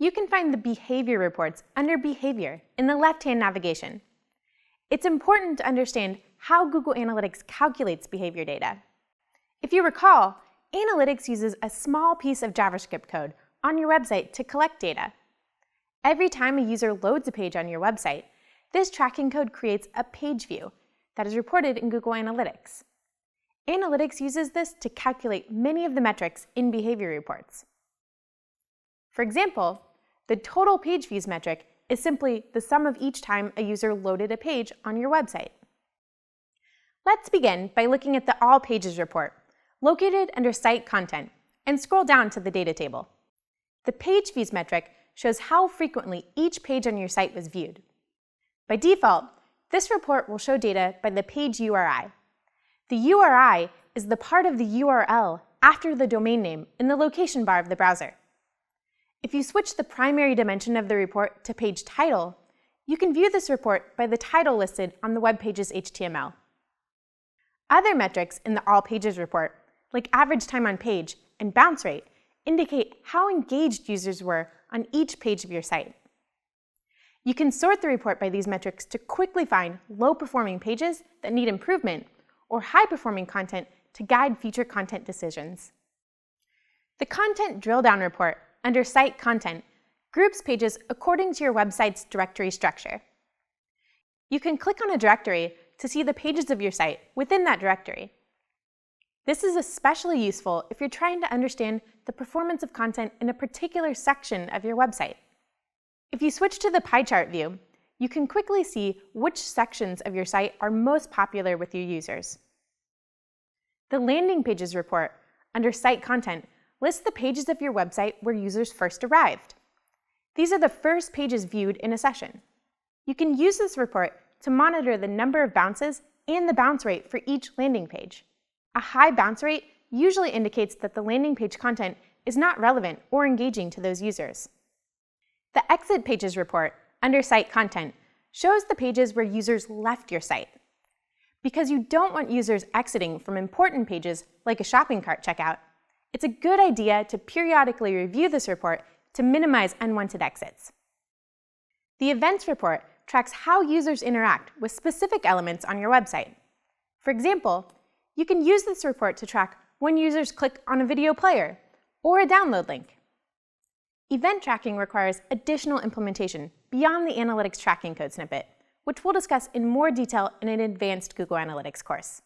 You can find the behavior reports under Behavior in the left-hand navigation. It's important to understand how Google Analytics calculates behavior data. If you recall, Analytics uses a small piece of JavaScript code on your website to collect data. Every time a user loads a page on your website, this tracking code creates a page view that is reported in Google Analytics. Analytics uses this to calculate many of the metrics in behavior reports. For example, the total page views metric is simply the sum of each time a user loaded a page on your website. Let's begin by looking at the All Pages report, located under Site Content, and scroll down to the data table. The page views metric shows how frequently each page on your site was viewed. By default, this report will show data by the page URI. The URI is the part of the URL after the domain name in the location bar of the browser. If you switch the primary dimension of the report to page title, you can view this report by the title listed on the web page's HTML. Other metrics in the All Pages report, like average time on page and bounce rate, indicate how engaged users were on each page of your site. You can sort the report by these metrics to quickly find low-performing pages that need improvement or high-performing content to guide future content decisions. The Content Drill-Down report under Site Content groups pages according to your website's directory structure. You can click on a directory to see the pages of your site within that directory. This is especially useful if you're trying to understand the performance of content in a particular section of your website. If you switch to the pie chart view, you can quickly see which sections of your site are most popular with your users. The Landing Pages report under Site Content lists the pages of your website where users first arrived. These are the first pages viewed in a session. You can use this report to monitor the number of bounces and the bounce rate for each landing page. A high bounce rate usually indicates that the landing page content is not relevant or engaging to those users. The Exit Pages report under Site Content shows the pages where users left your site. Because you don't want users exiting from important pages like a shopping cart checkout, it's a good idea to periodically review this report to minimize unwanted exits. The Events report tracks how users interact with specific elements on your website. For example, you can use this report to track when users click on a video player or a download link. Event tracking requires additional implementation beyond the Analytics tracking code snippet, which we'll discuss in more detail in an advanced Google Analytics course.